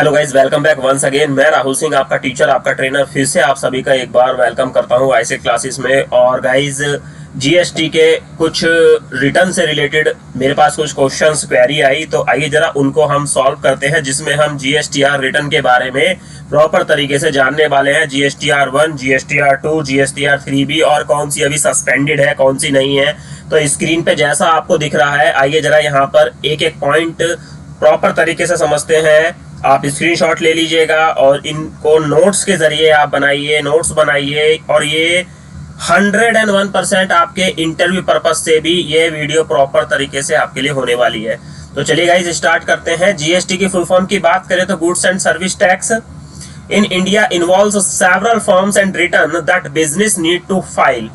Hello guys, welcome back once again. मैं राहुल सिंह, आपका teacher, आपका ट्रेनर, फिर से आप सभी का एक बार वेलकम करता हूँ ऐसे क्लासेस में। और गाइज जीएसटी के कुछ रिटर्न से रिलेटेड मेरे पास कुछ क्वेश्चंस क्वेरी आई, तो आइए जरा उनको हम सॉल्व करते हैं, जिसमें हम जीएसटीआर रिटर्न के बारे में प्रॉपर तरीके से जानने वाले हैं। जीएसटीआर 1, जीएसटीआर 2, जीएसटीआर 3B और कौन सी अभी सस्पेंडेड है, कौन सी नहीं है। तो स्क्रीन पे जैसा आपको दिख रहा है, आइए जरा यहाँ पर एक एक पॉइंट प्रॉपर तरीके से समझते हैं। आप स्क्रीनशॉट ले लीजिएगा और इनको नोट्स के जरिए आप बनाइए, नोट्स बनाइए। और ये 101% आपके इंटरव्यू पर्पज से भी ये वीडियो प्रॉपर तरीके से आपके लिए होने वाली है। तो चलिए गाइस स्टार्ट करते हैं। जीएसटी की फुल फॉर्म की बात करें तो goods and service tax in India involves several forms and return that business need to file.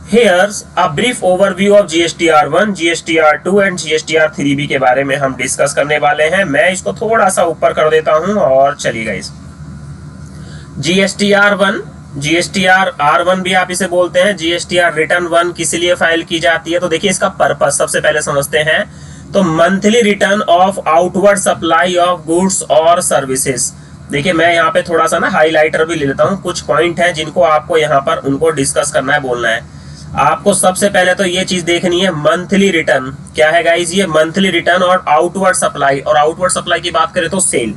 Here's a brief overview of GSTR1, GSTR2 and GSTR3B के बारे में हम डिस्कस करने वाले हैं। मैं इसको थोड़ा सा ऊपर कर देता हूं और चलिए गाइस, GSTR1, GSTR1 भी आप इसे बोलते हैं। GSTR रिटर्न 1 किस लिए फाइल की जाती है, तो देखिए इसका पर्पस सबसे पहले समझते हैं। तो monthly return of outward supply of goods और सर्विसेज। देखिए मैं यहाँ पे थोड़ा सा ना हाईलाइटर भी ले लेता हूँ, कुछ पॉइंट हैं जिनको आपको यहाँ पर उनको डिस्कस करना है, बोलना है। आपको सबसे पहले तो ये चीज देखनी है, मंथली रिटर्न क्या है गाइज। ये मंथली रिटर्न और आउटवर्ड सप्लाई। और आउटवर्ड सप्लाई की बात करें तो सेल,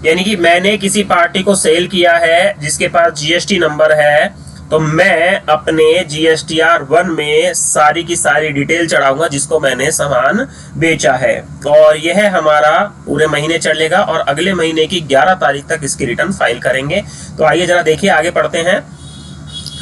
यानी कि मैंने किसी पार्टी को सेल किया है जिसके पास जीएसटी नंबर है, तो मैं अपने GSTR1 में सारी की सारी डिटेल चढ़ाऊंगा जिसको मैंने सामान बेचा है। और यह हमारा पूरे महीने चलेगा और अगले महीने की 11 तारीख तक इसकी रिटर्न फाइल करेंगे। तो आइए जरा देखिए, आगे पढ़ते हैं।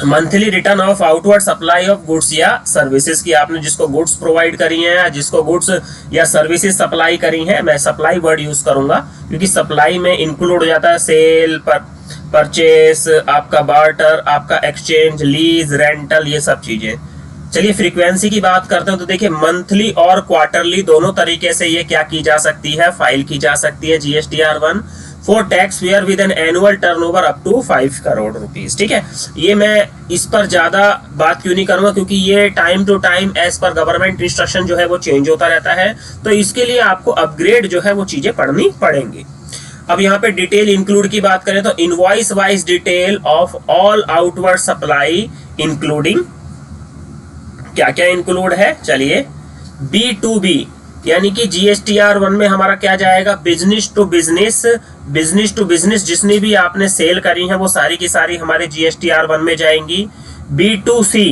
Monthly return of outward supply of goods या सर्विसेज की, आपने जिसको गुड्स प्रोवाइड करी हैं या जिसको गुड्स या सर्विसेज सप्लाई करी हैं, मैं सप्लाई वर्ड यूज करूंगा क्योंकि सप्लाई में इंक्लूड हो जाता है सेल, परचेस, आपका बार्टर, आपका एक्सचेंज, लीज, रेंटल, ये सब चीजें। चलिए फ्रीक्वेंसी की बात करते हैं। तो देखिए मंथली और क्वार्टरली दोनों तरीके से ये क्या की जा सकती है, फाइल की जा सकती है GSTR1 for tax payer with an annual turnover up to 5 crore rupees. ठीक है, ये मैं इस पर ज्यादा बात क्यों नहीं करूंगा क्योंकि ये टाइम टू टाइम एज पर गवर्नमेंट इंस्ट्रक्शन जो है वो चेंज होता रहता है, तो इसके लिए आपको अपग्रेड जो है वो चीजें पढ़नी पड़ेंगी। अब यहाँ पे डिटेल इंक्लूड की बात करें तो invoice wise detail of all outward supply including, क्या क्या इंक्लूड है, चलिए B2B, यानी कि GSTR1 में हमारा क्या जाएगा, business to business. Business to business जितनी भी आपने सेल करी है वो सारी की सारी हमारे GSTR1 में जाएंगी। B2C,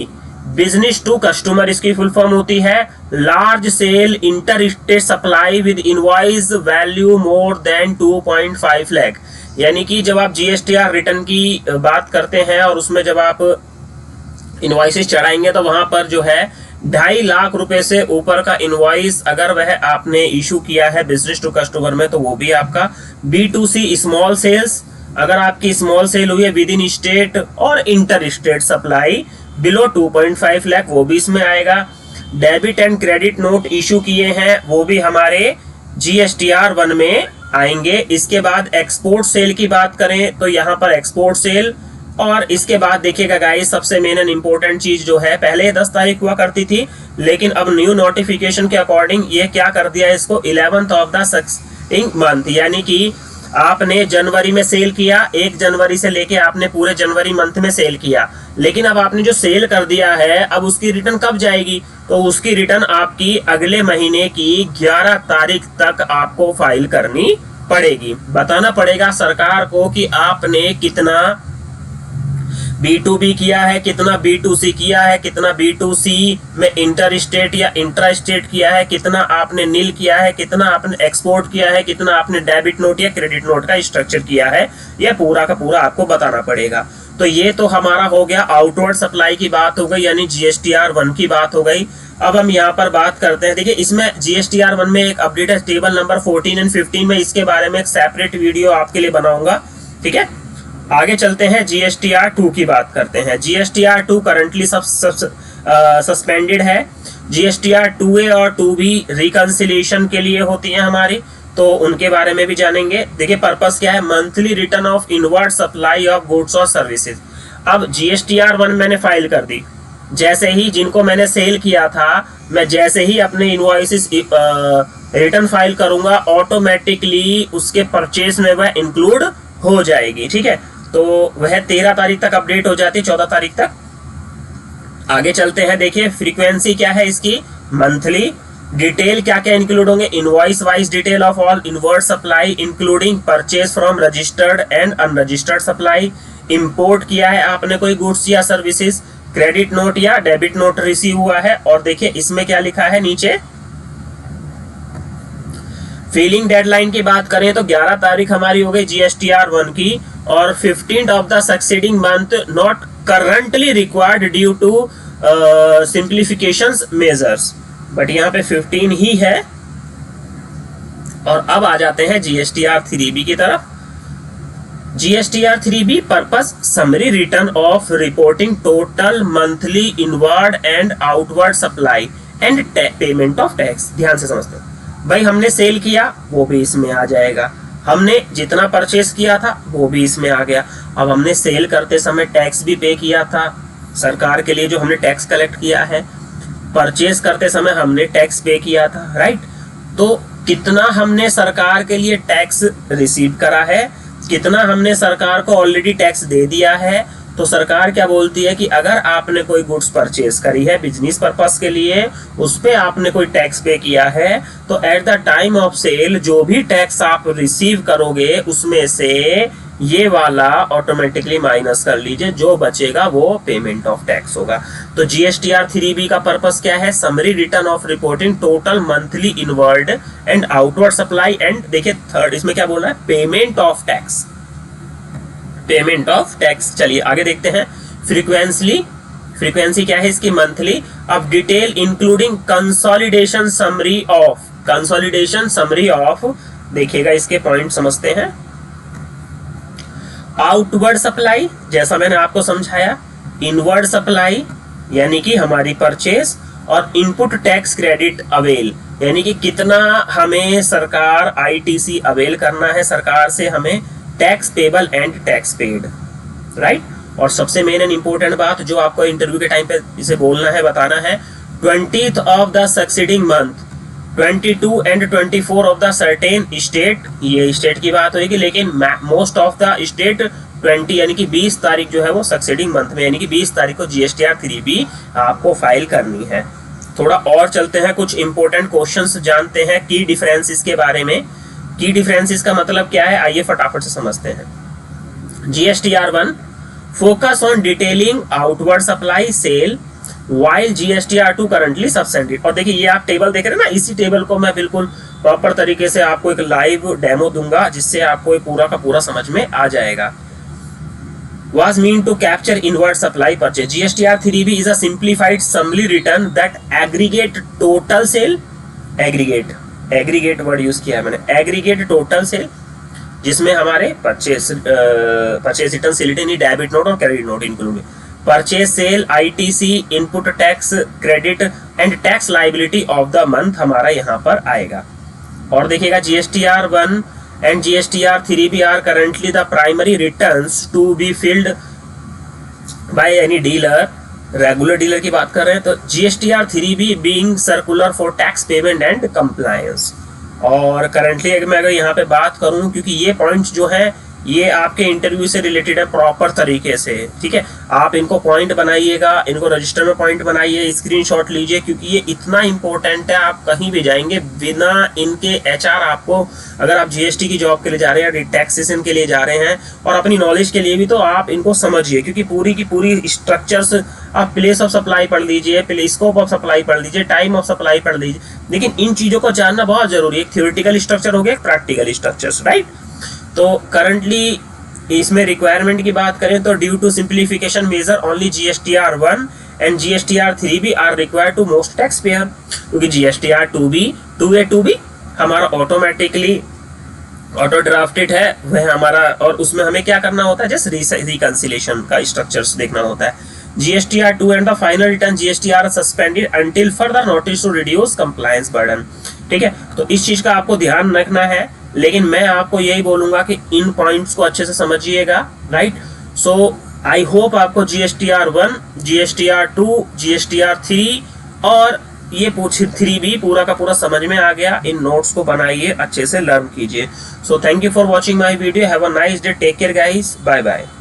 बिजनेस टू कस्टमर, इसकी फुल फॉर्म होती है large sale inter state supply with invoice value more than 2.5 lakh. यानी कि जब आप GSTR रिटर्न की बात करते हैं और उसमें जब आप इनवॉइसेस चढ़ाएंगे तो वहां पर जो है 2.5 लाख रुपए से ऊपर का इनवॉइस अगर वह आपने इशू किया है बिजनेस टू कस्टमर में, तो वो भी आपका। B2C स्मॉल सेल्स, अगर आपकी स्मॉल सेल हुई है विद इन स्टेट और inter state supply below 2.5 lakh, वो भी इसमें आएगा। Debit and credit note issue किए हैं वो भी हमारे GSTR1 में आएंगे। इसके बाद एक्सपोर्ट सेल की बात करें तो यहाँ पर एक्सपोर्ट सेल, और इसके बाद देखिएगा गाइस सबसे मेन एंड इंपॉर्टेंट चीज जो है, पहले 10 तारीख हुआ करती थी लेकिन अब न्यू नोटिफिकेशन के अकॉर्डिंग ये क्या कर दिया है, इसको 11th ऑफ द सक्सेसिंग मंथ, यानी कि आपने जनवरी में सेल किया, 1 जनवरी से लेके आपने पूरे जनवरी मंथ में सेल किया, लेकिन अब आपने जो सेल कर दिया है अब उसकी रिटर्न कब जाएगी, तो उसकी रिटर्न आपकी अगले महीने की 11 तारीख तक आपको फाइल करनी पड़ेगी। बताना पड़ेगा सरकार को कि आपने कितना B2B किया है, कितना B2C किया है, कितना B2C में इंटर स्टेट या इंट्रा स्टेट किया है, कितना आपने नील किया है, कितना आपने एक्सपोर्ट किया है, कितना आपने डेबिट नोट या क्रेडिट नोट का स्ट्रक्चर किया है, यह पूरा का पूरा आपको बताना पड़ेगा। तो ये तो हमारा हो गया आउटवर्ड सप्लाई की बात हो गई, यानी GSTR1 की बात हो गई। अब हम यहाँ पर बात करते हैं, देखिए इसमें GSTR1 में एक अपडेट है टेबल नंबर 14 एंड 15 में, इसके बारे में एक सेपरेट वीडियो आपके लिए बनाऊंगा। ठीक है, आगे चलते हैं GSTR2 की बात करते हैं। GSTR2 करंटली सस्पेंडेड है। GSTR2A और 2B रिकंसिलिएशन के लिए होती है हमारी, तो उनके बारे में भी जानेंगे। देखिए पर्पस क्या है, monthly return of inward supply of goods और सर्विसेज। अब GSTR1 मैंने फाइल कर दी, जैसे ही जिनको मैंने सेल किया था मैं जैसे ही अपने इनवॉइसेस रिटर्न फाइल करूंगा ऑटोमेटिकली उसके परचेज में वह इंक्लूड हो जाएगी। ठीक है, तो वह 13 तारीख तक अपडेट हो जाती है, 14 तारीख तक। आगे चलते हैं, देखिए फ्रीक्वेंसी क्या है इसकी, मंथली। डिटेल क्या क्या इंक्लूड होंगे, invoice wise detail of all inward supply including purchase from registered and unregistered supply. Import किया है आपने कोई गुड्स या सर्विसेज, क्रेडिट नोट या डेबिट नोट रिसीव हुआ है। और देखिए इसमें क्या लिखा है नीचे, फिलिंग डेडलाइन की बात करें तो 11 तारीख हमारी हो गई जीएसटीआर 1 की, और 15th of the succeeding month not currently required due to simplifications measures, but यहाँ पे 15 ही है। और अब आ जाते हैं जीएसटीआर 3B की तरफ। GSTR 3B purpose summary return of reporting total monthly inward and outward supply and payment of tax. ध्यान से समझते हैं भाई, हमने सेल किया वो भी इसमें आ जाएगा, हमने जितना परचेस किया था वो भी इसमें आ गया। अब हमने सेल करते समय टैक्स भी पे किया था सरकार के लिए, जो हमने टैक्स कलेक्ट किया है, परचेस करते समय हमने टैक्स पे किया था, राइट। तो कितना हमने सरकार के लिए टैक्स रिसीव करा है, कितना हमने सरकार को ऑलरेडी टैक्स दे दिया है। तो सरकार क्या बोलती है कि अगर आपने कोई गुड्स परचेज करी है बिजनेस पर्पस के लिए, उस पे आपने कोई टैक्स पे किया है, तो at the time of sale जो भी टैक्स आप रिसीव करोगे उसमें से ये वाला ऑटोमेटिकली माइनस कर लीजिए, जो बचेगा वो पेमेंट ऑफ टैक्स होगा। तो जीएसटीआर 3B का पर्पस क्या है, summary return of reporting total monthly inward and outward supply and, देखिए थर्ड इसमें क्या बोल रहा है, payment of tax, payment of tax. चलिए आगे देखते हैं, फ्रीक्वेंसी क्या है इसकी, मंथली। अब detail including consolidation summary of, देखिएगा इसके पॉइंट समझते हैं। आउटवर्ड सप्लाई जैसा मैंने आपको समझाया, इनवर्ड सप्लाई यानी कि हमारी परचेज, और इनपुट टैक्स क्रेडिट अवेल यानी कि कितना हमें सरकार आईटीसी अवेल करना है, सरकार से हमें tax payable and tax paid, right. और सबसे मेन एंड इंपॉर्टेंट बात जो आपको इंटरव्यू के टाइम पे इसे बोलना है, बताना है, 20th of the succeeding month, 22 and 24 of the certain state, ये स्टेट की बात होगी, लेकिन मोस्ट ऑफ द स्टेट 20 यानी कि 20 तारीख जो है वो सक्सीडिंग मंथ में, यानी कि 20 तारीख को जीएसटीआर 3B आपको फाइल करनी है। थोड़ा और चलते हैं, कुछ इंपॉर्टेंट क्वेश्चंस जानते हैं की डिफरेंसेस के बारे में। की डिफरेंसेस का मतलब क्या है, आइए फटाफट से समझते हैं। GSTR 1 focus on detailing outward supply sale while GSTR 2 currently suspended. और देखिए ये आप टेबल देख रहे हैं ना, इसी टेबल को मैं बिल्कुल प्रॉपर तरीके से आपको एक लाइव डेमो दूंगा जिससे आपको ये पूरा का पूरा समझ में आ जाएगा। Was mean to capture inward supply purchase. GSTR 3B is a simplified summary return that aggregate total sale, aggregate word use किया है मैंने, एग्रीगेट टोटल सेल, जिसमें हमारे परचेस रिटर्न सिलिटी डेबिट नोट और credit note include, purchase cell, ITC, input tax credit and tax liability of the month हमारा यहाँ पर आएगा। और देखिएगा GSTR 1 and GSTR 3B are currently the primary returns to be filled by any dealer. Regular dealer की बात कर रहे हैं तो GSTR 3B being circular for tax payment and compliance। और करंटली अगर मैं यहाँ पे बात करूँ, क्योंकि ये पॉइंट्स जो है ये आपके इंटरव्यू से रिलेटेड है प्रॉपर तरीके से, ठीक है, आप इनको पॉइंट बनाइएगा, इनको रजिस्टर में पॉइंट बनाइए, स्क्रीनशॉट लीजिए, क्योंकि ये इतना इंपॉर्टेंट है। आप कहीं भी जाएंगे बिना इनके एचआर आपको, अगर आप जीएसटी की जॉब के लिए जा रहे हैं, टैक्सेशन के लिए जा रहे हैं और अपनी नॉलेज के लिए भी, तो आप इनको समझिए, क्योंकि पूरी की पूरी स्ट्रक्चर्स, आप प्लेस ऑफ सप्लाई पढ़ लीजिए, स्कोप ऑफ सप्लाई पढ़ लीजिए, टाइम ऑफ सप्लाई पढ़ लीजिए, लेकिन इन चीजों को जानना बहुत जरूरी है। एक थ्योरेटिकल स्ट्रक्चर हो गया, एक प्रैक्टिकल स्ट्रक्चर्स, राइट। तो करंटली इसमें रिक्वायरमेंट की बात करें तो due to simplification measure only GSTR 1 and GSTR 3B are required to most tax payer, क्योंकि जीएसटीआर 2B हमारा ऑटोमेटिकली ऑटो ड्राफ्टेड है वह हमारा, और उसमें हमें क्या करना होता है, जस्ट रिकंसिलेशन का स्ट्रक्चर्स देखना होता है। GSTR 2 and the final return GSTR suspended until further notice to reduce compliance burden, ठीक है। तो इस चीज का आपको ध्यान रखना है, लेकिन मैं आपको यही बोलूंगा कि इन पॉइंट्स को अच्छे से समझिएगा, राइट। सो आई होप आपको GSTR 1, GSTR 2, GSTR 3 और ये 3B पूरा का पूरा समझ में आ गया। इन नोट्स को बनाइए, अच्छे से लर्न कीजिए। So thank you for watching my video. Have a nice day, take care guys, bye bye.